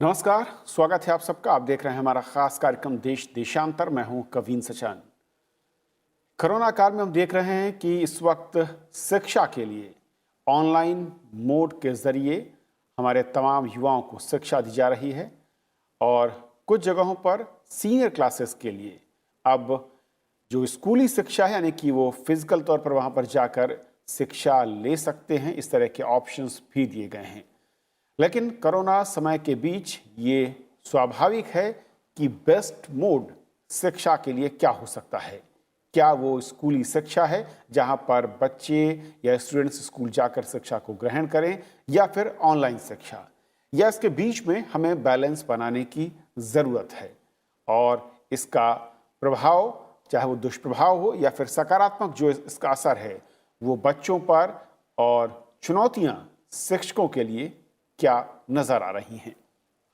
नमस्कार, स्वागत है आप सबका। आप देख रहे हैं हमारा खास कार्यक्रम देश देशांतर। मैं हूं कवीन सचान। कोरोना काल में हम देख रहे हैं कि इस वक्त शिक्षा के लिए ऑनलाइन मोड के जरिए हमारे तमाम युवाओं को शिक्षा दी जा रही है और कुछ जगहों पर सीनियर क्लासेस के लिए अब जो स्कूली शिक्षा है, यानी कि वो फिजिकल तौर पर वहां पर जाकर शिक्षा ले सकते हैं, इस तरह के ऑप्शंस भी दिए गए हैं। लेकिन कोरोना समय के बीच ये स्वाभाविक है कि बेस्ट मोड शिक्षा के लिए क्या हो सकता है। क्या वो स्कूली शिक्षा है जहां पर बच्चे या स्टूडेंट्स स्कूल जाकर शिक्षा को ग्रहण करें, या फिर ऑनलाइन शिक्षा, या इसके बीच में हमें बैलेंस बनाने की ज़रूरत है। और इसका प्रभाव, चाहे वो दुष्प्रभाव हो या फिर सकारात्मक जो इसका असर है, वो बच्चों पर और चुनौतियां शिक्षकों के लिए क्या नजर आ रही हैं।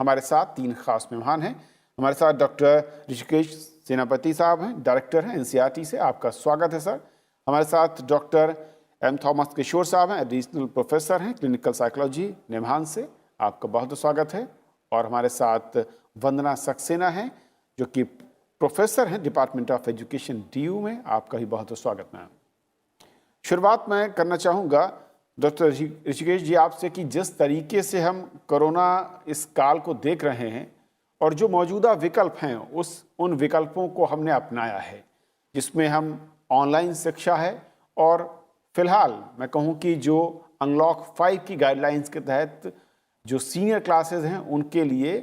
हमारे साथ तीन खास मेहमान हैं। हमारे साथ डॉक्टर ऋषिकेश सेनापति साहब हैं, डायरेक्टर हैं एनसीईआरटी से। आपका स्वागत है सर। हमारे साथ डॉक्टर एम थॉमस किशोर साहब हैं, एडिशनल प्रोफेसर हैं क्लिनिकल साइकोलॉजी निमहांस से। आपका बहुत बहुत स्वागत है। और हमारे साथ वंदना सक्सेना हैं, जो कि प्रोफेसर हैं डिपार्टमेंट ऑफ एजुकेशन DU में। आपका भी बहुत बहुत स्वागत मैम। शुरुआत मैं करना चाहूँगा डॉक्टर ऋषिकेश जी आपसे कि जिस तरीके से हम कोरोना इस काल को देख रहे हैं और जो मौजूदा विकल्प हैं उन विकल्पों को हमने अपनाया है, जिसमें हम ऑनलाइन शिक्षा है, और फिलहाल मैं कहूँ कि जो अनलॉक 5 की गाइडलाइंस के तहत जो सीनियर क्लासेस हैं उनके लिए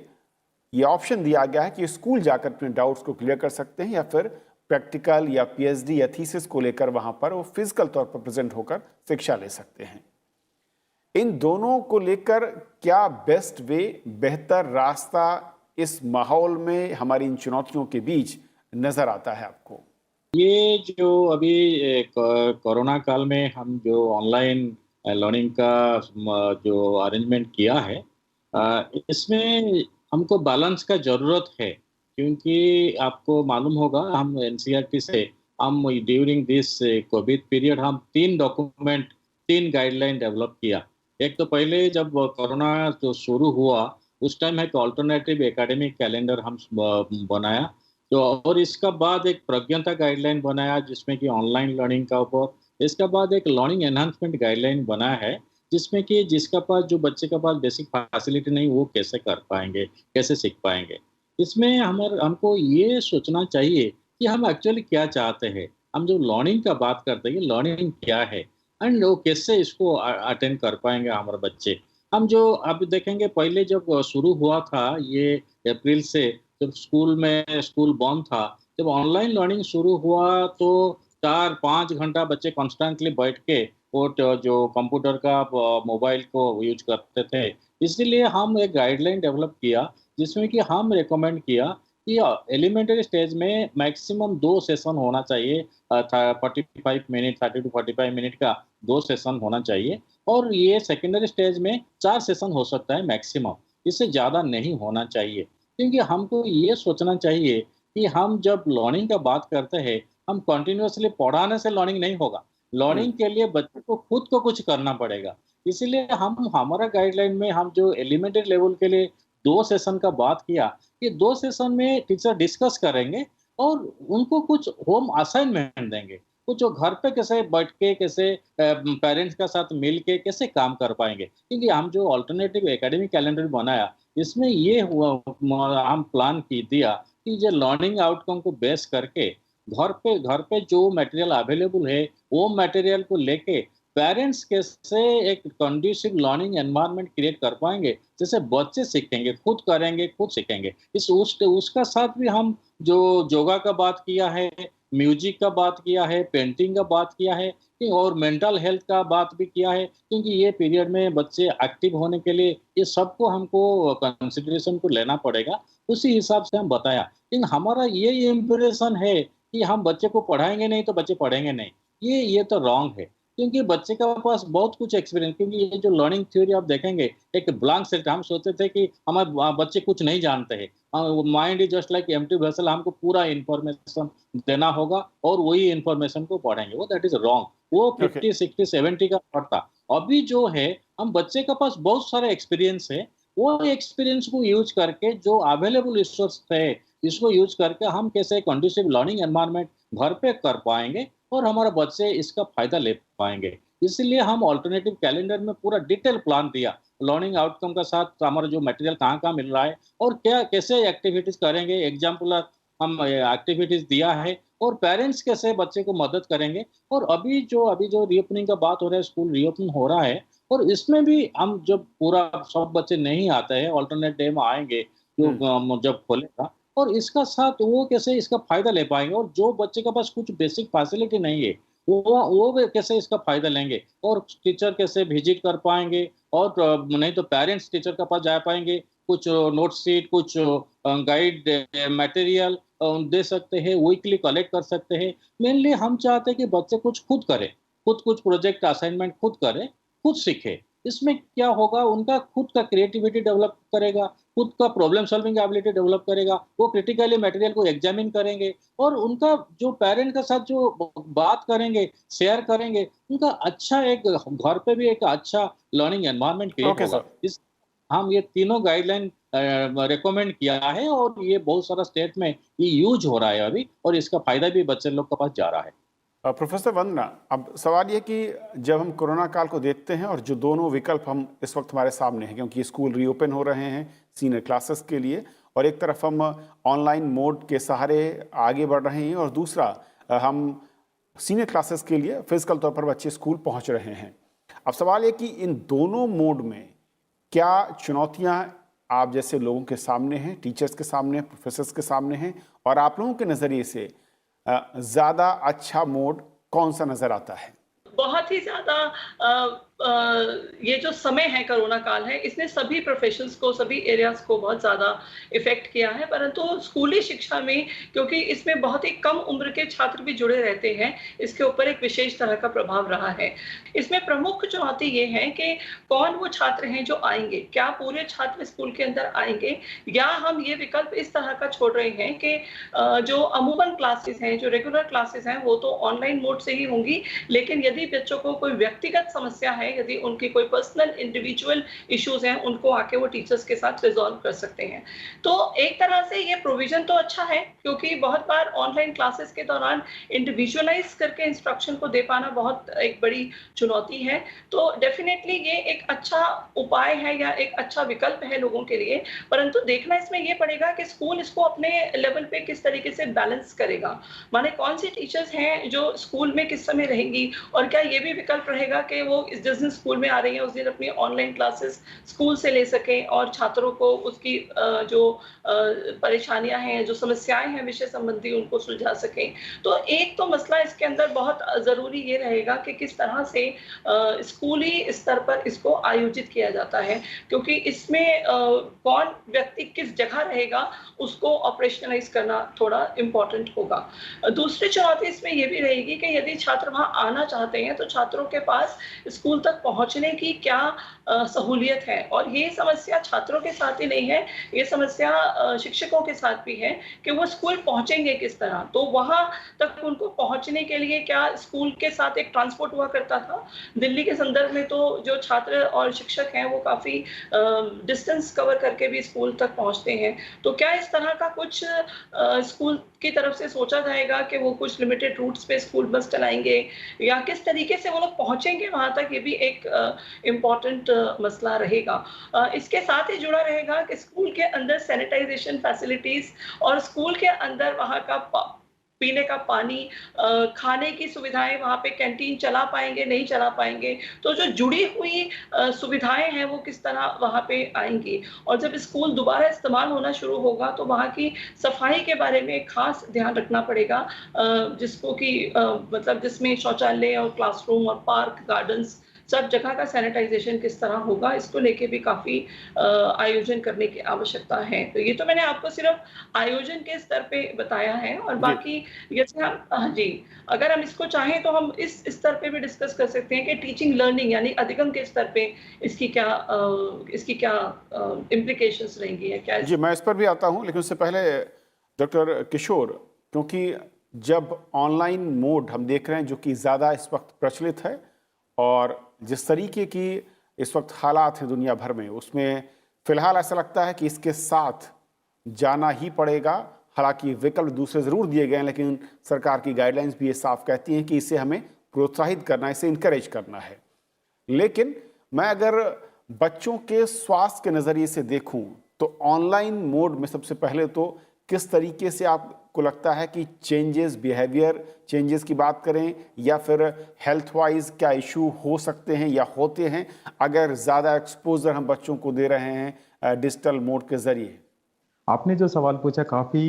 ये ऑप्शन दिया गया है कि स्कूल जाकर अपने डाउट्स को क्लियर कर सकते हैं, या फिर प्रैक्टिकल या PhD या थीसिस को लेकर वहां पर वो फिजिकल तौर पर प्रेजेंट होकर शिक्षा ले सकते हैं। इन दोनों को लेकर क्या बेस्ट वे, बेहतर रास्ता इस माहौल में हमारी इन चुनौतियों के बीच नजर आता है आपको? ये जो अभी कोरोना काल में हम जो ऑनलाइन लर्निंग का जो अरेंजमेंट किया है, इसमें हमको बैलेंस का ज़रूरत है, क्योंकि आपको मालूम होगा हम एनसीईआरटी से हम ड्यूरिंग दिस कोविड पीरियड हम 3 डॉक्यूमेंट 3 गाइडलाइन डेवलप किया। एक तो पहले जब कोरोना जो शुरू हुआ उस टाइम एक अल्टरनेटिव एकेडमिक कैलेंडर हम बनाया, तो और इसका बाद एक प्रज्ञता गाइडलाइन बनाया जिसमें कि ऑनलाइन लर्निंग का ऊपर, इसका बाद एक लर्निंग एनहांसमेंट गाइडलाइन बनाया है जिसमें कि जिसका पास जो बच्चे का पास बेसिक फैसिलिटी नहीं वो कैसे कर पाएंगे, कैसे सीख पाएंगे। इसमें हमको ये सोचना चाहिए कि हम एक्चुअली क्या चाहते हैं। हम जो लर्निंग का बात करते हैं लर्निंग क्या है एंड वो कैसे इसको अटेंड कर पाएंगे हमारे बच्चे। हम जो अब देखेंगे पहले जब शुरू हुआ था ये अप्रैल से, जब स्कूल बंद था, जब ऑनलाइन लर्निंग शुरू हुआ तो 4-5 घंटा बच्चे कॉन्स्टेंटली बैठ के वो जो कंप्यूटर का मोबाइल को यूज करते थे। इसीलिए हम एक गाइडलाइन डेवलप किया जिसमें कि हम रिकमेंड किया कि एलिमेंटरी स्टेज में मैक्सिमम 2 सेशन होना चाहिए। 45 मिनट 30 टू 45 मिनट का 2 सेशन होना चाहिए, और ये सेकेंडरी स्टेज में 4 सेशन हो सकता है मैक्सिमम, इससे ज़्यादा नहीं होना चाहिए। क्योंकि हमको ये सोचना चाहिए कि हम जब लर्निंग का बात करते हैं, हम कंटिन्यूअसली पढ़ाने से लर्निंग नहीं होगा। लर्निंग के लिए बच्चे को खुद को कुछ करना पड़ेगा। इसीलिए हम हमारा गाइडलाइन में हम जो एलिमेंट्री लेवल के लिए 2 सेशन का बात किया, ये 2 सेशन में टीचर डिस्कस करेंगे और उनको कुछ होम असाइनमेंट देंगे। वो जो घर पे कैसे बैठ के कैसे पेरेंट्स के साथ मिल के कैसे काम कर पाएँगे। क्योंकि हम जो अल्टरनेटिव एकेडमिक कैलेंडर बनाया, इसमें ये हुआ हम प्लान की दिया कि जो लर्निंग आउटकम को बेस करके घर पे जो मटेरियल अवेलेबल है, वो मटेरियल को लेके पेरेंट्स कैसे एक कंडीसिव लर्निंग एनवायरनमेंट क्रिएट कर पाएँगे, जैसे बच्चे सीखेंगे, खुद करेंगे, खुद सीखेंगे। उसका साथ भी हम जो योगा का बात किया है, म्यूजिक का बात किया है, पेंटिंग का बात किया है, और मेंटल हेल्थ का बात भी किया है, क्योंकि ये पीरियड में बच्चे एक्टिव होने के लिए ये सबको हमको कंसिडरेशन को लेना पड़ेगा। उसी हिसाब से हम बताया। लेकिन हमारा ये इम्प्रेशन है कि हम बच्चे को पढ़ाएँगे नहीं तो बच्चे पढ़ेंगे नहीं। ये तो रॉन्ग है। क्योंकि बच्चे के पास बहुत कुछ एक्सपीरियंस, क्योंकि ये जो लर्निंग थ्योरी आप देखेंगे एक ब्लैंक स्लेट, हम सोचते थे कि हमारे बच्चे कुछ नहीं जानते हैं, mind is just like empty vessel, हमको पूरा इन्फॉर्मेशन देना होगा और वही इन्फॉर्मेशन को पढ़ेंगे, वो दैट इज रॉन्ग। वो ओके। 50 60 70 का पार्ट था। अभी जो है हम बच्चे के पास बहुत सारे एक्सपीरियंस है, वो एक्सपीरियंस को यूज करके जो अवेलेबल रिसोर्स थे, इसको यूज करके हम कैसे कंडीसिव लर्निंग एनवायरनमेंट घर पे कर पाएंगे और हमारे बच्चे इसका फायदा ले पाएंगे। इसलिए हम ऑल्टरनेटिव कैलेंडर में पूरा डिटेल प्लान दिया, लर्निंग आउटकम का साथ हमारा जो मटेरियल कहाँ कहाँ मिल रहा है और क्या कैसे एक्टिविटीज करेंगे, एग्जाम्पल हम एक्टिविटीज दिया है और पेरेंट्स कैसे बच्चे को मदद करेंगे। और अभी जो रीओपनिंग का बात हो रहा है, स्कूल रीओपन हो रहा है और इसमें भी हम जब पूरा सब बच्चे नहीं आते हैं, ऑल्टरनेट डे में आएंगे जो हम्म। जब खोलेगा, और इसका साथ वो कैसे इसका फायदा ले पाएंगे और जो बच्चे के पास कुछ बेसिक फैसिलिटी नहीं है वो भी कैसे इसका फायदा लेंगे और टीचर कैसे विजिट कर पाएंगे और नहीं तो पेरेंट्स टीचर के पास जा पाएंगे, कुछ नोट शीट, कुछ गाइड मटेरियल दे सकते हैं, वीकली कलेक्ट कर सकते हैं। मेनली हम चाहते हैं कि बच्चे कुछ खुद करें, खुद कुछ प्रोजेक्ट असाइनमेंट खुद करें, खुद सीखे। इसमें क्या होगा, उनका खुद का क्रिएटिविटी डेवलप करेगा, खुद का प्रॉब्लम सॉल्विंग एबिलिटी डेवलप करेगा, वो क्रिटिकली मटेरियल को एग्जामिन करेंगे और उनका जो पेरेंट के साथ जो बात करेंगे, शेयर करेंगे, उनका अच्छा एक घर पे भी एक अच्छा लर्निंग एनवायरनमेंट क्रिएट ओके होगा। सर। इस हम ये तीनों गाइडलाइन रिकमेंड किया है और ये बहुत सारा स्टेट में ये यूज हो रहा है अभी और इसका फायदा भी बच्चे लोग के पास जा रहा है। प्रोफेसर वंदना, अब सवाल ये कि जब हम कोरोना काल को देखते हैं और जो दोनों विकल्प हम इस वक्त हमारे सामने हैं, क्योंकि स्कूल रीओपन हो रहे हैं सीनियर क्लासेस के लिए और एक तरफ हम ऑनलाइन मोड के सहारे आगे बढ़ रहे हैं और दूसरा हम सीनियर क्लासेस के लिए फिजिकल तौर पर बच्चे स्कूल पहुंच रहे हैं। अब सवाल ये कि इन दोनों मोड में क्या चुनौतियां आप जैसे लोगों के सामने हैं, टीचर्स के सामने, प्रोफेसर्स के सामने हैं, और आप लोगों के नज़रिए से ज़्यादा अच्छा मोड कौन सा नज़र आता है? बहुत ही ज़्यादा ये जो समय है, कोरोना काल है, इसने सभी प्रोफ़ेशंस को, सभी एरियाज़ को बहुत ज़्यादा इफ़ेक्ट किया है। परंतु स्कूली शिक्षा में, क्योंकि इसमें बहुत ही कम उम्र के छात्र भी जुड़े रहते हैं, इसके ऊपर एक विशेष तरह का प्रभाव रहा है। इसमें प्रमुख चुनौती ये है कि कौन वो छात्र हैं जो आएँगे? क्या पूरे छात्र स्कूल के अंदर आएँगे? या हम ये विकल्प इस तरह का छोड़ रहे हैं कि जो अमूमन क्लासेस हैं, जो रेगुलर क्लासेस हैं, वो तो ऑनलाइन मोड से ही होंगी, लेकिन यदि बच्चों को कोई व्यक्तिगत समस्या है, यदि उनकी कोई पर्सनल इंडिविजुअल इश्यूज हैं, उनको आके वो टीचर्स के साथ रिजॉल्व कर सकते हैं। तो एक तरह से ये प्रोविजन तो अच्छा है, क्योंकि बहुत बार ऑनलाइन क्लासेस के दौरान इंडिविजुअलाइज करके इंस्ट्रक्शन को दे पाना बहुत एक बड़ी चुनौती है। तो डेफिनेटली ये एक अच्छा उपाय है या एक अच्छा विकल्प है लोगों के लिए, परंतु देखना इसमें ये पड़ेगा कि स्कूल इसको अपने लेवल पे किस तरीके से बैलेंस करेगा। माने कौन सी टीचर्स हैं जो स्कूल में किस समय रहेंगी, और क्या ये भी विकल्प रहेगा कि वो जिस दिन स्कूल में आ रही हैं उस दिन अपनी ऑनलाइन क्लासेस स्कूल से ले सकें और छात्रों को उसकी जो परेशानियां हैं, जो समस्याएं हैं विषय संबंधी, उनको सुलझा सकें। तो एक तो मसला इसके अंदर बहुत ज़रूरी ये रहेगा कि किस तरह से स्कूली स्तर पर इसको आयोजित किया जाता है, क्योंकि इसमें कौन व्यक्ति किस जगह रहेगा उसको ऑपरेशनलाइज करना थोड़ा इम्पोर्टेंट होगा। दूसरी चुनौती इसमें ये भी रहेगी कि यदि छात्र वहाँ आना चाहते हैं तो छात्रों के पास स्कूल तक पहुँचने की क्या सहूलियत है, और ये समस्या छात्रों के साथ ही नहीं है, ये समस्या शिक्षकों के साथ भी है कि वो स्कूल पहुँचेंगे किस तरह। तो वहाँ तक उनको पहुँचने के लिए क्या स्कूल के साथ एक ट्रांसपोर्ट हुआ करता था। दिल्ली के संदर्भ में तो जो छात्र और शिक्षक हैं वो काफ़ी डिस्टेंस कवर करके भी स्कूल तक पहुँचते हैं। तो क्या इस तरह का कुछ स्कूल की तरफ से सोचा जाएगा कि वो कुछ लिमिटेड रूट्स पे स्कूल बस चलाएँगे, या किस तरीके से वो लोग पहुँचेंगे वहाँ तक, ये भी एक इम्पोर्टेंट मसला रहेगा। इसके साथ ही जुड़ा रहेगा कि स्कूल के अंदर सैनिटाइज़ेशन फैसिलिटीज़ और स्कूल के अंदर वहाँ का पीने का पानी, खाने की सुविधाएँ, वहाँ पे कैंटीन चला पाएँगे, नहीं चला पाएँगे। तो जो जुड़ी हुई सुविधाएँ हैं वो किस तरह वहाँ पे आएँगी, और जब स्कूल दोबारा इस्तेमाल होना शुरू होगा तो वहाँ की सफाई के बारे में खास ध्यान रखना पड़ेगा, जिसको कि मतलब जिसमें शौचालय और क्लासरूम और पार्क, गार्डन्स, सब जगह का सैनिटाइज़ेशन किस तरह होगा, इसको लेके भी काफ़ी आयोजन करने की आवश्यकता है। तो ये तो मैंने आपको सिर्फ़ आयोजन के स्तर पे बताया है, और जी। बाकी जैसे हम हाँ जी, अगर हम इसको चाहें तो हम इस स्तर पे भी डिस्कस कर सकते हैं कि टीचिंग लर्निंग यानी अधिगम के स्तर पे इसकी क्या इम्प्लिकेशंस रहेंगी, या क्या जी, मैं इस पर भी आता हूँ, लेकिन उससे पहले डॉक्टर किशोर, क्योंकि जब ऑनलाइन मोड हम देख रहे हैं जो कि ज़्यादा इस वक्त प्रचलित है और जिस तरीके की इस वक्त हालात हैं दुनिया भर में, उसमें फिलहाल ऐसा लगता है कि इसके साथ जाना ही पड़ेगा। हालांकि विकल्प दूसरे ज़रूर दिए गए हैं, लेकिन सरकार की गाइडलाइंस भी ये साफ कहती हैं कि इसे हमें प्रोत्साहित करना है, इसे इनकरेज करना है। लेकिन मैं अगर बच्चों के स्वास्थ्य के नज़रिए से देखूं तो ऑनलाइन मोड में सबसे पहले तो किस तरीके से आपको लगता है कि चेंजेस, बिहेवियर चेंजेस की बात करें या फिर हेल्थ वाइज क्या इशू हो सकते हैं या होते हैं अगर ज़्यादा एक्सपोजर हम बच्चों को दे रहे हैं डिजिटल मोड के ज़रिए? आपने जो सवाल पूछा काफ़ी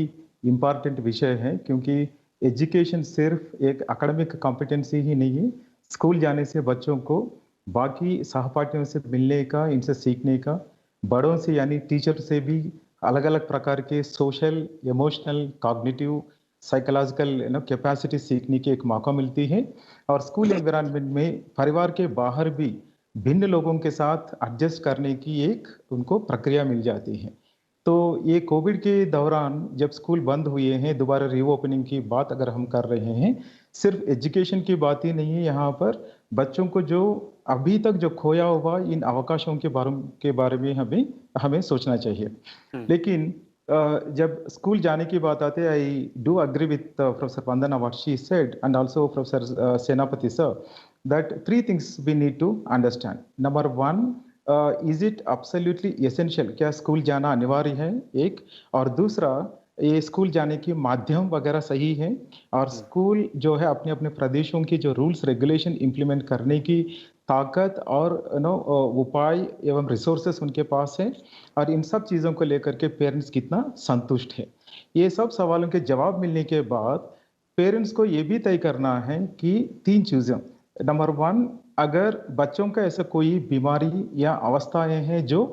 इम्पॉर्टेंट विषय है, क्योंकि एजुकेशन सिर्फ एक एकेडमिक कॉम्पिटेंसी ही नहीं है। स्कूल जाने से बच्चों को बाकी सहपाठियों से मिलने का, इनसे सीखने का, बड़ों से यानी टीचर से भी अलग अलग प्रकार के social, emotional, cognitive, psychological capacity सीखने की एक मौका मिलती है। और स्कूल एनवायरनमेंट में परिवार के बाहर भी भिन्न लोगों के साथ एडजस्ट करने की एक उनको प्रक्रिया मिल जाती है। तो ये कोविड के दौरान जब स्कूल बंद हुए हैं, दोबारा रीओपनिंग की बात अगर हम कर रहे हैं, सिर्फ एजुकेशन की बात ही नहीं है। यहाँ पर बच्चों को जो अभी तक जो खोया हुआ इन अवकाशों के बारे में हमें हमें सोचना चाहिए। लेकिन जब स्कूल जाने की बात आती है, I do agree with professor Vandana what she said and also professor Senapati sir that three things we need to understand. Number one, is it absolutely essential, क्या स्कूल जाना अनिवार्य है, एक। और दूसरा, ये स्कूल जाने की माध्यम वगैरह सही है, और स्कूल जो है अपने अपने प्रदेशों की जो रूल्स रेगुलेशन इंप्लीमेंट करने की ताकत और उपाय एवं रिसोर्सेस उनके पास है, और इन सब चीज़ों को लेकर के पेरेंट्स कितना संतुष्ट है। ये सब सवालों के जवाब मिलने के बाद पेरेंट्स को ये भी तय करना है कि तीन चीज़ें। नंबर वन, अगर बच्चों का ऐसा कोई बीमारी या अवस्थाएं हैं जो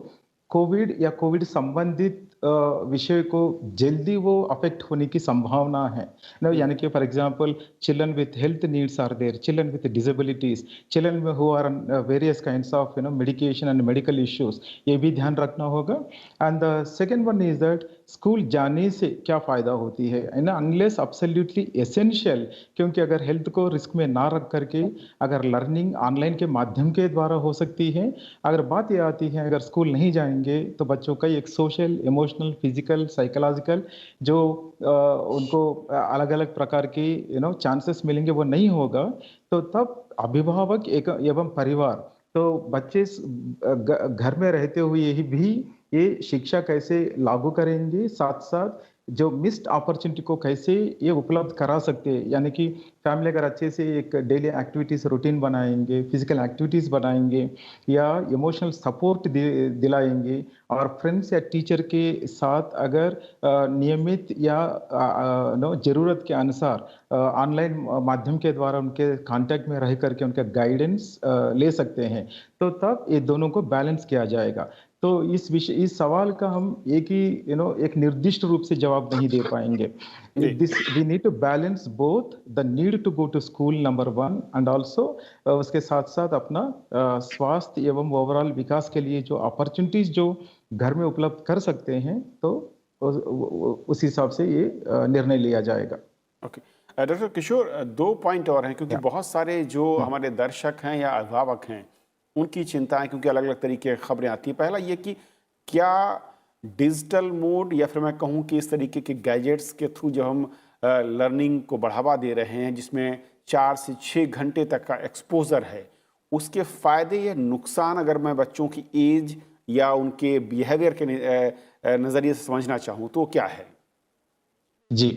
कोविड या कोविड संबंधित विषय को जल्दी वो अफेक्ट होने की संभावना है, यानी कि for example children with health needs are there, children with disabilities, children who are on various kinds of medication and medical issues, ये भी ध्यान रखना होगा। And the second one is that school जाने से क्या फायदा होती है, अनलेस एब्सोल्युटली एसेंशियल, क्योंकि अगर हेल्थ को रिस्क में ना रख करके अगर लर्निंग ऑनलाइन के माध्यम के द्वारा हो सकती है, अगर बात ये आती है अगर स्कूल नहीं जाएंगे तो बच्चों का एक सोशल, इमोशनल, फिजिकल, साइकोलॉजिकल जो उनको अलग अलग प्रकार की चांसेस मिलेंगे वो नहीं होगा। तो तब अभिभावक एवं परिवार तो बच्चे घर में रहते हुए ही भी ये शिक्षा कैसे लागू करेंगे, साथ साथ जो मिस्ड अपॉर्चुनिटी को कैसे ये उपलब्ध करा सकते हैं, यानी कि फैमिली अगर अच्छे से एक डेली एक्टिविटीज रूटीन बनाएंगे, फिजिकल एक्टिविटीज बनाएंगे या इमोशनल सपोर्ट दिलाएंगे, और फ्रेंड्स या टीचर के साथ अगर नियमित या जरूरत के अनुसार ऑनलाइन माध्यम के द्वारा उनके कांटेक्ट में रह करके उनका गाइडेंस ले सकते हैं, तो तब ये दोनों को बैलेंस किया जाएगा। तो इस सवाल का हम एक ही एक निर्दिष्ट रूप से जवाब नहीं दे पाएंगे। We need to balance both the need to go to school number one, and also उसके साथ साथ अपना स्वास्थ्य एवं ओवरऑल विकास के लिए जो अपॉर्चुनिटीज जो घर में उपलब्ध कर सकते हैं, तो उस हिसाब से ये निर्णय लिया जाएगा। ओके डॉक्टर किशोर, दो पॉइंट और हैं, क्योंकि बहुत सारे जो हमारे दर्शक हैं या अभिभावक हैं उनकी चिंताएं, क्योंकि अलग अलग तरीके की खबरें आती हैं। पहला ये कि क्या डिजिटल मोड या फिर मैं कहूँ कि इस तरीके के गैजेट्स के थ्रू जो हम लर्निंग को बढ़ावा दे रहे हैं, जिसमें 4 से 6 घंटे तक का एक्सपोजर है, उसके फ़ायदे या नुकसान अगर मैं बच्चों की एज या उनके बिहेवियर के नज़रिए से समझना चाहूँ तो क्या है? जी,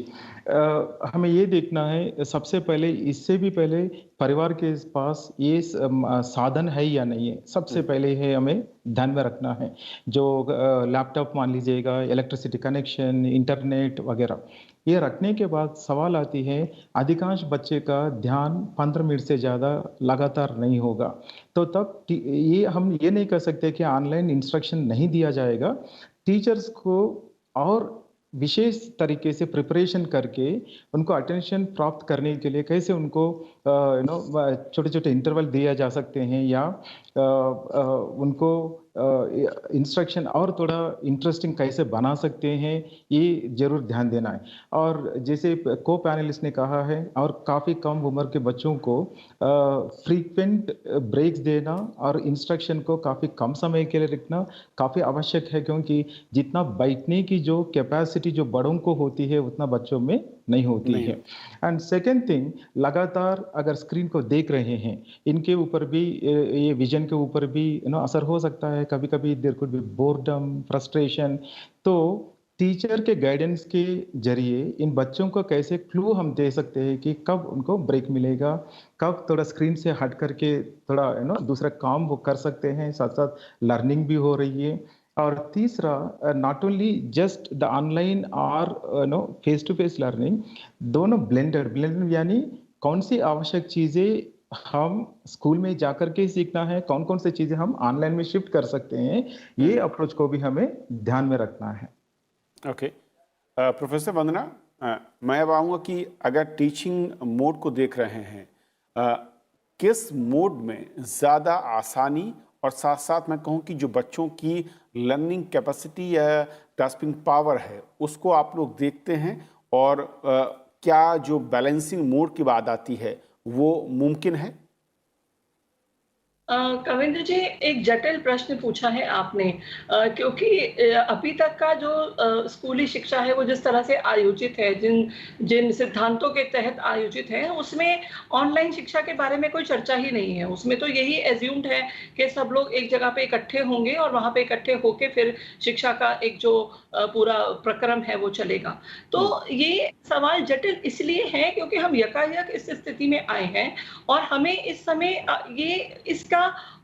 हमें ये देखना है सबसे पहले, इससे भी पहले परिवार के पास ये साधन है या नहीं है, सबसे पहले है हमें ध्यान में रखना है। जो लैपटॉप मान लीजिएगा, इलेक्ट्रिसिटी कनेक्शन, इंटरनेट वगैरह, ये रखने के बाद सवाल आती है, अधिकांश बच्चे का ध्यान 15 मिनट से ज़्यादा लगातार नहीं होगा, तो तब ये हम ये नहीं कह सकते कि ऑनलाइन इंस्ट्रक्शन नहीं दिया जाएगा। टीचर्स को और विशेष तरीके से प्रिपरेशन करके उनको अटेंशन प्राप्त करने के लिए कैसे उनको छोटे छोटे इंटरवल दिया जा सकते हैं, या उनको इंस्ट्रक्शन और थोड़ा इंटरेस्टिंग कैसे बना सकते हैं, ये ज़रूर ध्यान देना है। और जैसे को पैनलिस्ट ने कहा है, और काफ़ी कम उम्र के बच्चों को फ्रीक्वेंट ब्रेक्स देना और इंस्ट्रक्शन को काफ़ी कम समय के लिए रखना काफ़ी आवश्यक है, क्योंकि जितना बैठने की जो कैपेसिटी जो बड़ों को होती है, उतना बच्चों में नहीं होती नहीं। है। एंड सेकंड थिंग, लगातार अगर स्क्रीन को देख रहे हैं, इनके ऊपर भी ये विजन के ऊपर भी असर हो सकता है। कभी-कभी there could be boredom, frustration. तो टीचर के गाइडेंस के ज़रिए इन बच्चों को कैसे क्लू हम दे सकते हैं कि कब उनको ब्रेक मिलेगा, कब थोड़ा स्क्रीन से हट करके थोड़ा दूसरा काम वो कर सकते हैं, साथ-साथ लर्निंग भी हो रही है। और तीसरा, not only just the online और फेस टू फेस लर्निंग, दोनों ब्लेंडेड ब्लेंडेड यानी कौन सी आवश्यक चीज़ें हम स्कूल में जाकर के सीखना है, कौन-कौन सी चीज़ें हम ऑनलाइन में शिफ्ट कर सकते हैं, ये अप्रोच को भी हमें ध्यान में रखना है। ओके। प्रोफेसर वंदना, मैं अब आऊँगा कि अगर टीचिंग मोड को देख रहे हैं, अ, किस मोड में ज़्यादा आसानी और साथ साथ मैं कहूँ कि जो बच्चों की लर्निंग कैपेसिटी या ग्रास्पिंग पावर है उसको आप लोग देखते हैं, और क्या जो बैलेंसिंग मोड की बात आती है वो मुमकिन है? कविंद्र जी, एक जटिल प्रश्न पूछा है आपने, क्योंकि अभी तक का जो स्कूली शिक्षा है वो जिस तरह से आयोजित है, जिन जिन सिद्धांतों के तहत आयोजित है, उसमें ऑनलाइन शिक्षा के बारे में कोई चर्चा ही नहीं है। उसमें तो यही एज्यूम्ड है कि सब लोग एक जगह पे इकट्ठे होंगे और वहाँ पे इकट्ठे होके फिर शिक्षा का एक जो पूरा प्रक्रम है वो चलेगा। तो ये सवाल जटिल इसलिए है क्योंकि हम यकायक इस स्थिति में आए हैं और हमें इस समय ये इसका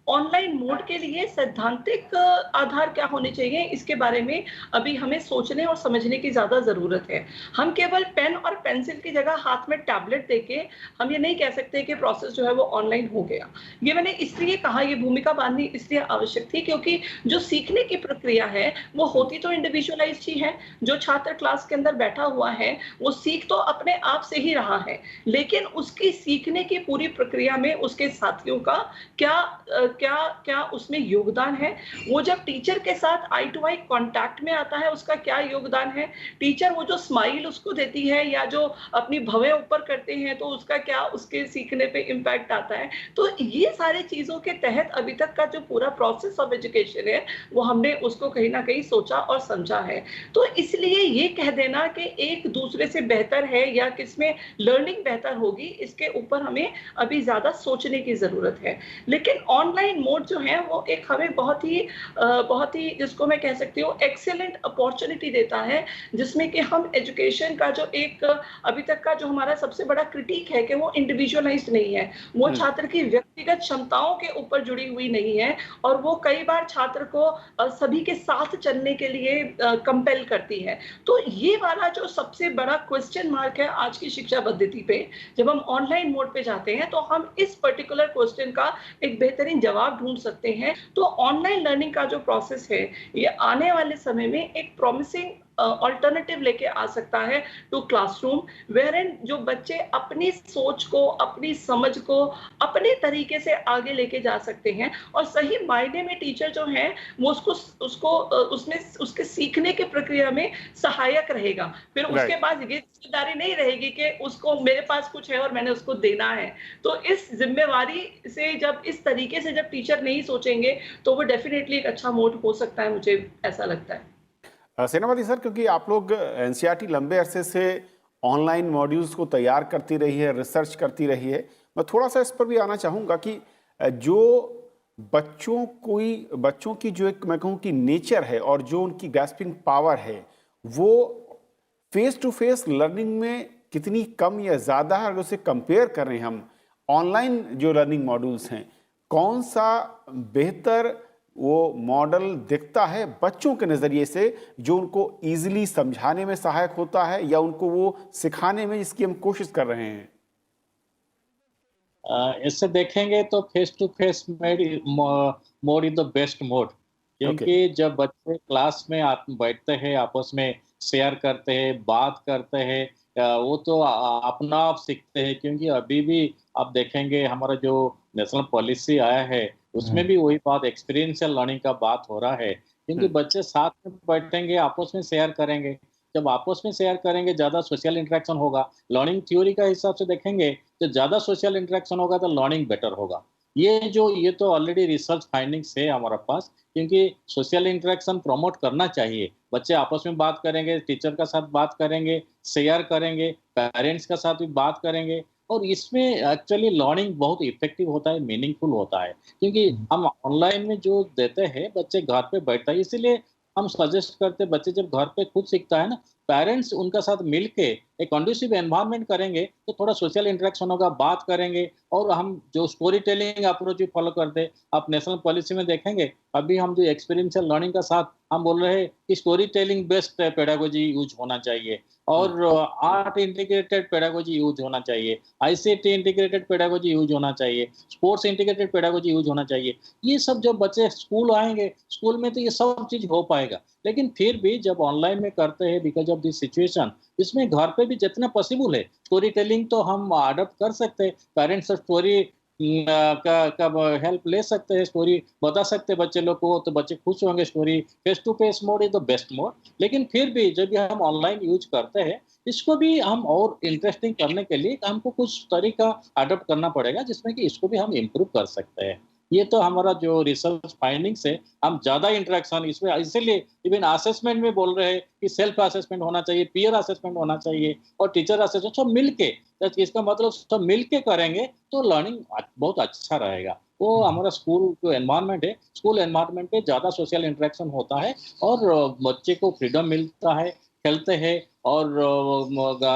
ऑनलाइन मोड के लिए सैद्धांतिक आधार क्या होने चाहिए, इसके बारे में अभी हमें सोचने और समझने की ज़्यादा ज़रूरत है। हम केवल पेन और पेंसिल की जगह हाथ में टैबलेट देके हम ये नहीं कह सकते कि प्रोसेस जो है वो ऑनलाइन हो गया। ये मैंने इसलिए कहा, ये भूमिका बाँधनी इसलिए आवश्यक थी क्योंकि जो सीखने की प्रक्रिया है, वो होती तो इंडिविजुअलाइज़्ड ही है। जो छात्र क्लास के अंदर बैठा हुआ है, वो सीख तो अपने आप से ही रहा है, लेकिन उसकी सीखने की पूरी प्रक्रिया में उसके साथियों का क्या उसमें योगदान है, वो जब टीचर के साथ आई टू आई कांटेक्ट में आता है उसका क्या योगदान है, टीचर वो जो स्माइल उसको देती है या जो अपनी भवें ऊपर करते हैं तो उसका क्या उसके सीखने पे इम्पैक्ट आता है। तो ये सारी चीज़ों के तहत अभी तक का जो पूरा प्रोसेस ऑफ एजुकेशन है, वो हमने उसको कहीं न कहीं सोचा और समझा है। तो इसलिए ये कह देना कि एक दूसरे से बेहतर है या किसमें लर्निंग बेहतर होगी, इसके ऊपर हमें अभी ज़्यादा सोचने की ज़रूरत है। लेकिन ऑनलाइन मोड जो है वो एक हमें बहुत ही जिसको मैं कह सकती हूँ एक्सीलेंट अपॉर्चुनिटी देता है, जिसमें कि हम एजुकेशन का जो एक अभी तक का जो हमारा सबसे बड़ा क्रिटिक है कि वो इंडिविजुअलाइज्ड नहीं है, वो छात्र की व्यक्तिगत क्षमताओं के ऊपर जुड़ी हुई नहीं है और वो कई बार छात्र को सभी के साथ चलने के लिए कंपेल करती है। तो ये वाला जो सबसे बड़ा क्वेश्चन मार्क है आज की शिक्षा पद्धति पे, जब हम ऑनलाइन मोड पे जाते हैं तो हम इस पर्टिकुलर क्वेश्चन का एक बेहतरीन जवाब ढूंढ सकते हैं। तो ऑनलाइन लर्निंग का जो प्रोसेस है, ये आने वाले समय में एक प्रॉमिसिंग अल्टरनेटिव लेके आ सकता है टू क्लासरूम, वेयरइन जो बच्चे अपनी सोच को, अपनी समझ को अपने तरीके से आगे लेके जा सकते हैं और सही मायने में टीचर जो है वो उसमें उसके सीखने की प्रक्रिया में सहायक रहेगा। फिर उसके बाद ये जिम्मेदारी नहीं रहेगी कि उसको मेरे पास कुछ है और मैंने उसको देना है। तो इस जिम्मेवारी से जब इस तरीके से जब टीचर नहीं सोचेंगे तो वो डेफिनेटली एक अच्छा मोड हो सकता है, मुझे ऐसा लगता है। सेनापति सर, क्योंकि आप लोग एनसीईआरटी लंबे अरसे से ऑनलाइन मॉड्यूल्स को तैयार करती रही है, रिसर्च करती रही है, मैं थोड़ा सा इस पर भी आना चाहूँगा कि जो बच्चों की जो एक मैं कहूँ कि नेचर है और जो उनकी ग्रास्पिंग पावर है, वो फेस टू फेस लर्निंग में कितनी कम या ज़्यादा है, अगर उसे कंपेयर करें हम ऑनलाइन जो लर्निंग मॉड्यूल्स हैं, कौन सा बेहतर वो मॉडल दिखता है बच्चों के नज़रिए से, जो उनको ईजिली समझाने में सहायक होता है या उनको वो सिखाने में जिसकी हम कोशिश कर रहे हैं? इससे देखेंगे तो face to face mode is the best mode, क्योंकि जब बच्चे क्लास में बैठते हैं, आपस में शेयर करते हैं, बात करते हैं, वो तो अपना आप सीखते हैं। क्योंकि अभी भी आप देखेंगे हमारा जो नेशनल पॉलिसी आया है उसमें भी वही बात एक्सपीरियंशियल लर्निंग का बात हो रहा है, क्योंकि बच्चे साथ में बैठेंगे, आपस में शेयर करेंगे। जब आपस में शेयर करेंगे, ज़्यादा सोशल इंटरेक्शन होगा। लर्निंग थ्योरी का हिसाब से देखेंगे, तो ज़्यादा सोशल इंटरेक्शन होगा तो लर्निंग बेटर होगा। ये तो ऑलरेडी रिसर्च फाइंडिंग्स है हमारे पास, क्योंकि सोशल इंटरेक्शन प्रमोट करना चाहिए। बच्चे आपस में बात करेंगे, टीचर के साथ बात करेंगे, शेयर करेंगे, पेरेंट्स के साथ भी बात करेंगे, और इसमें एक्चुअली लर्निंग बहुत इफेक्टिव होता है, मीनिंगफुल होता है। क्योंकि हम ऑनलाइन में जो देते हैं, बच्चे घर पे बैठता है, इसीलिए हम सजेस्ट करते हैं, बच्चे जब घर पे खुद सीखता है ना, पेरेंट्स उनका साथ मिलके एक कंडूसिव एनवायरनमेंट करेंगे, तो थोड़ा सोशल इंटरेक्शन होगा, बात करेंगे। और हम जो स्टोरी टेलिंग अप्रोच भी फॉलो करते हैं, आप नेशनल पॉलिसी में देखेंगे, अभी हम जो एक्सपीरियंशियल लर्निंग का साथ हम बोल रहे हैं कि story telling based pedagogy use होना चाहिए, और आर्ट इंटीग्रेटेड पेडागोजी यूज होना चाहिए, आईसीटी इंटीग्रेटेड पेडागोजी यूज होना चाहिए, स्पोर्ट्स इंटीग्रेटेड पेडागोजी यूज होना चाहिए। ये सब जब बच्चे स्कूल आएंगे, स्कूल में तो ये सब चीज हो पाएगा। लेकिन फिर भी जब ऑनलाइन में करते हैं, बिकॉज ऑफ दिस सिचुएशन, इसमें घर पे भी जितना पॉसिबल है स्टोरी टेलिंग तो हम अडॉप्ट कर सकते हैं। पेरेंट्स से स्टोरी का हेल्प ले सकते हैं, स्टोरी बता सकते हैं बच्चे लोग को, तो बच्चे खुश होंगे। Story face to face mode is the best mode. लेकिन फिर भी जब ये हम ऑनलाइन यूज करते हैं, इसको भी हम और इंटरेस्टिंग करने के लिए हमको कुछ तरीका अडॉप्ट करना पड़ेगा, जिसमें कि इसको भी हम इम्प्रूव कर सकते हैं। ये तो हमारा जो रिसर्च फाइंडिंग्स है, हम ज़्यादा इंटरेक्शन इसमें, इसीलिए इवन असेसमेंट में बोल रहे हैं कि सेल्फ असेसमेंट होना चाहिए, पीयर असेसमेंट होना चाहिए, और टीचर असेसमेंट सब मिलके। तो इसका मतलब सब मिलके करेंगे तो लर्निंग बहुत अच्छा रहेगा। वो हमारा स्कूल जो एनवायरनमेंट है, स्कूल एनवायरनमेंट पे ज़्यादा सोशल इंटरेक्शन होता है, और बच्चे को फ्रीडम मिलता है, खेलते हैं, और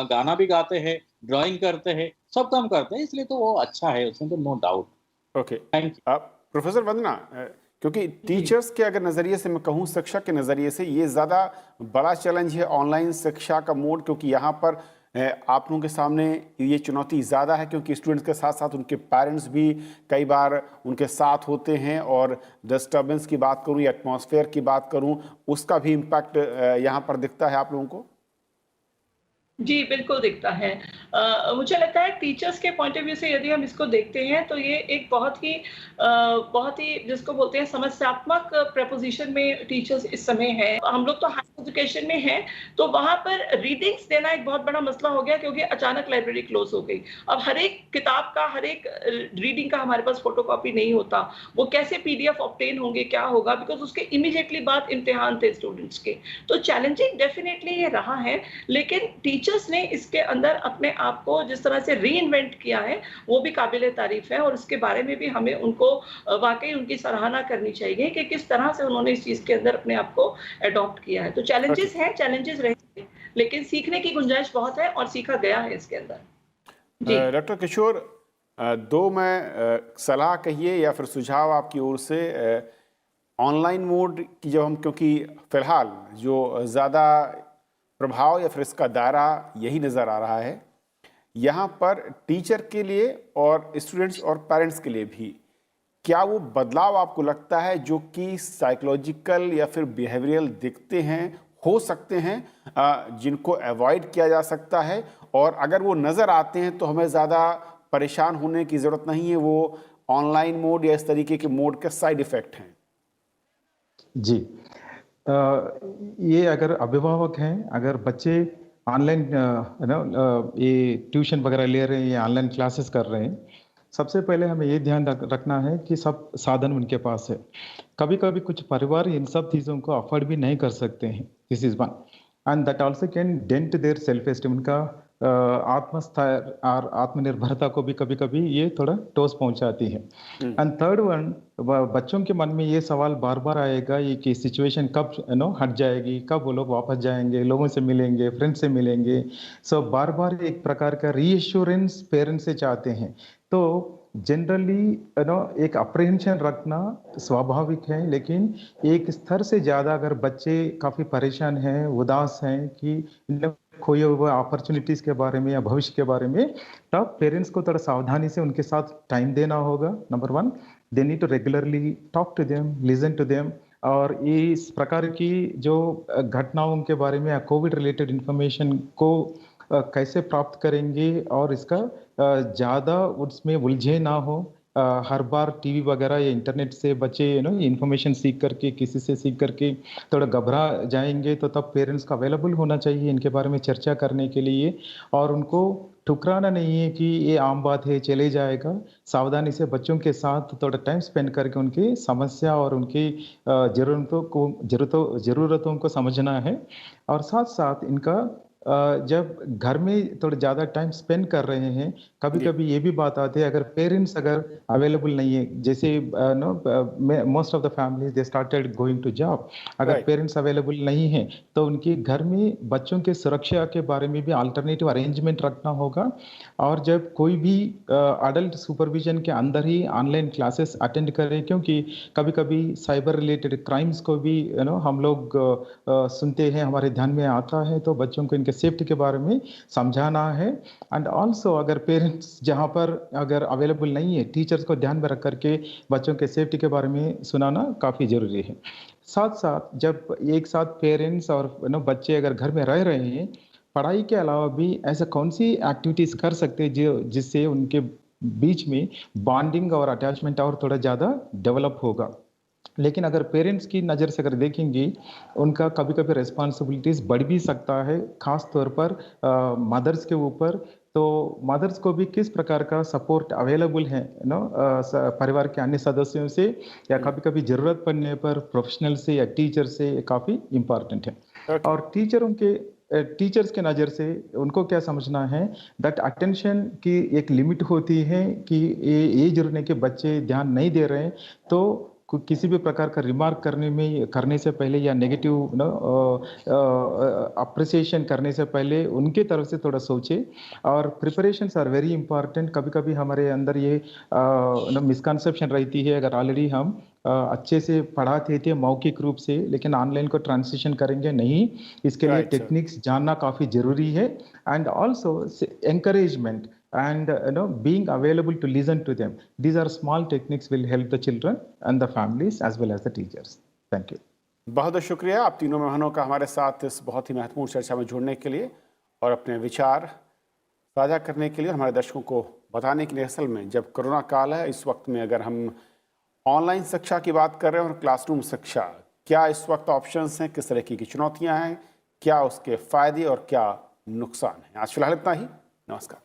गाना भी गाते हैं, ड्राइंग करते हैं, सब काम करते हैं, इसलिए तो वो अच्छा है, उसमें तो no doubt. Okay, thank you. Professor Vandana, क्योंकि टीचर्स के अगर नज़रिए से मैं कहूँ, शिक्षक के नज़रिए से ये ज़्यादा बड़ा चैलेंज है ऑनलाइन शिक्षा का मोड, क्योंकि यहाँ पर आप लोगों के सामने ये चुनौती ज़्यादा है, क्योंकि स्टूडेंट्स के साथ साथ उनके पेरेंट्स भी कई बार उनके साथ होते हैं, और डिस्टर्बेंस की बात करूँ या एटमॉस्फेयर की बात करूँ, उसका भी इम्पैक्ट यहाँ पर दिखता है आप लोगों को? जी, बिल्कुल दिखता है। मुझे लगता है टीचर्स के पॉइंट ऑफ व्यू से यदि हम इसको देखते हैं, तो ये एक बहुत ही जिसको बोलते हैं समस्यात्मक प्रेपोज़िशन में टीचर्स इस समय हैं। हम लोग तो हायर एजुकेशन में हैं, तो वहाँ पर रीडिंग्स देना एक बहुत बड़ा मसला हो गया, क्योंकि अचानक लाइब्रेरी क्लोज़ हो गई। अब हर एक किताब का, हर एक रीडिंग का हमारे पास फ़ोटोकॉपी नहीं होता। वो कैसे पीडीएफ ऑब्टेन होंगे, क्या होगा? बिकॉज़ उसके इमीडिएटली बाद इम्तिहान थे स्टूडेंट्स के। तो चैलेंजिंग डेफ़िनेटली ये रहा है, लेकिन टीचर्स ने इसके अंदर अपने आप को जिस तरह से रीइन्वेंट किया है, वो भी काबिले तारीफ है, और इसके बारे में भी हमें उनको वाकई उनकी सराहना करनी चाहिए कि किस तरह से उन्होंने इस चीज़ के अंदर अपने आप को एडॉप्ट किया है। तो चैलेंजेस हैं, चैलेंजेस रहेंगे, लेकिन सीखने की गुंजाइश बहुत है और सीखा गया है इसके अंदर। जी। डॉक्टर किशोर, दो मैं सलाह कहिए या फिर सुझाव आपकी ओर से ऑनलाइन मोड की, जब हम, क्योंकि फिलहाल जो ज़्यादा प्रभाव या फिर इसका दायरा यही नज़र आ रहा है, यहाँ पर टीचर के लिए और स्टूडेंट्स और पेरेंट्स के लिए भी, क्या वो बदलाव आपको लगता है जो कि साइकोलॉजिकल या फिर बिहेवियरल दिखते हैं, हो सकते हैं, जिनको अवॉइड किया जा सकता है, और अगर वो नज़र आते हैं तो हमें ज़्यादा परेशान होने की ज़रूरत नहीं है, वो ऑनलाइन मोड या इस तरीके के मोड के साइड इफ़ेक्ट हैं? जी, ये अगर अभिभावक हैं, अगर बच्चे ऑनलाइन ये ट्यूशन वगैरह ले रहे हैं या ऑनलाइन क्लासेस कर रहे हैं, सबसे पहले हमें ये ध्यान रखना है कि सब साधन उनके पास है। कभी-कभी कुछ परिवार इन सब चीज़ों को अफोर्ड भी नहीं कर सकते हैं। This is one, and that also can dent their self esteem, उनका आत्मस्थैर्य और आत्मनिर्भरता को भी कभी-कभी ये थोड़ा ठोस पहुंचाती है। एंड थर्ड वन, बच्चों के मन में ये सवाल बार-बार आएगा ये कि सिचुएशन कब हट जाएगी, कब वो लोग वापस जाएंगे, लोगों से मिलेंगे, फ्रेंड से मिलेंगे। सो बार-बार एक प्रकार का रीएश्योरेंस पेरेंट्स से चाहते हैं। तो जनरली एक अप्रीहेंशन रखना स्वाभाविक है, लेकिन एक स्तर से ज़्यादा अगर बच्चे काफ़ी परेशान हैं, उदास हैं कि खोए हुए अपॉर्चुनिटीज़ के बारे में या भविष्य के बारे में, तब पेरेंट्स को थोड़ा सावधानी से उनके साथ टाइम देना होगा। Number one, they need to regularly talk to them, listen to them, और इस प्रकार की जो घटनाओं के बारे में या कोविड रिलेटेड इंफॉर्मेशन को कैसे प्राप्त करेंगे और इसका ज़्यादा उसमें उलझे ना हो, हर बार टीवी वगैरह या इंटरनेट से बच्चे इन्फॉर्मेशन सीख करके किसी से सीख करके थोड़ा घबरा जाएंगे, तो तब पेरेंट्स का अवेलेबल होना चाहिए इनके बारे में चर्चा करने के लिए। और उनको ठुकराना नहीं है कि ये आम बात है, चले जाएगा। सावधानी से बच्चों के साथ थोड़ा टाइम स्पेंड करके उनकी समस्या और उनकी ज़रूरतों को समझना है। और साथ साथ इनका जब घर में थोड़ा ज़्यादा टाइम स्पेंड कर रहे हैं, जी। कभी-कभी ये भी बात आती है, अगर पेरेंट्स अगर अवेलेबल नहीं है, जैसे most of the families they started going to job. अगर राइट। पेरेंट्स अवेलेबल नहीं है, तो उनके घर में बच्चों के सुरक्षा के बारे में भी अल्टरनेटिव अरेंजमेंट रखना होगा। और जब कोई भी अडल्ट सुपरविजन के अंदर ही ऑनलाइन क्लासेस अटेंड करें, क्योंकि कभी-कभी साइबर रिलेटेड क्राइम्स को भी हम लोग सुनते हैं, हमारे ध्यान में आता है, तो बच्चों को इनके सेफ्टी के बारे में समझाना है। एंड ऑल्सो अगर पेरेंट्स जहाँ पर अगर अवेलेबल नहीं है, टीचर्स को ध्यान में रख करके बच्चों के सेफ्टी के बारे में सुनाना काफ़ी ज़रूरी है। साथ-साथ जब एक साथ पेरेंट्स और बच्चे अगर घर में रह रहे हैं, पढ़ाई के अलावा भी ऐसा कौन-सी एक्टिविटीज़ कर सकते हैं जो जिससे उनके बीच में बॉन्डिंग और अटैचमेंट और थोड़ा ज़्यादा डेवलप होगा। लेकिन अगर पेरेंट्स की नज़र से अगर देखेंगे, उनका कभी-कभी रिस्पॉन्सिबिलिटीज़ बढ़ भी सकता है, ख़ास तौर पर मदर्स के ऊपर। तो मदर्स को भी किस प्रकार का सपोर्ट अवेलेबल है परिवार के अन्य सदस्यों से, या हम्म। कभी-कभी ज़रूरत पड़ने पर प्रोफेशनल से या टीचर से, ये काफ़ी इम्पोर्टेंट है। ओके। और टीचर्स के नज़र से उनको क्या समझना है दैट अटेंशन की एक लिमिट होती है, कि ये एज होने के बच्चे ध्यान नहीं दे रहे हैं, तो किसी भी प्रकार का रिमार्क करने से पहले या नेगेटिव अप्रिसिएशन करने से पहले उनके तरफ से थोड़ा सोचे। और प्रिपरेशंस आर वेरी इंपॉर्टेंट। कभी-कभी हमारे अंदर ये मिसकंसेप्शन रहती है, अगर ऑलरेडी हम अच्छे से पढ़ाते थे मौखिक रूप से, लेकिन ऑनलाइन को ट्रांजिशन करेंगे नहीं, इसके लिए राइट सर। टेक्निक्स जानना काफ़ी ज़रूरी है। And also encouragement and being available to listen to them. These are small techniques will help the children and the families as well as the teachers. Thank you. बहुत बहुत शुक्रिया आप तीनों मेहमानों का हमारे साथ इस बहुत ही महत्वपूर्ण चर्चा में जुड़ने के लिए और अपने विचार साझा करने के लिए, हमारे दर्शकों को बताने के लिए। असल में जब कोरोना काल है, इस वक्त में अगर हम ऑनलाइन शिक्षा की बात कर रहे हैं और क्लासरूम शिक्षा, क्या इस वक्त ऑप्शंस हैं, किस तरह की चुनौतियां हैं, क्या उसके फायदे और क्या नुकसान हैं। आज फिलहाल इतना ही। नमस्कार।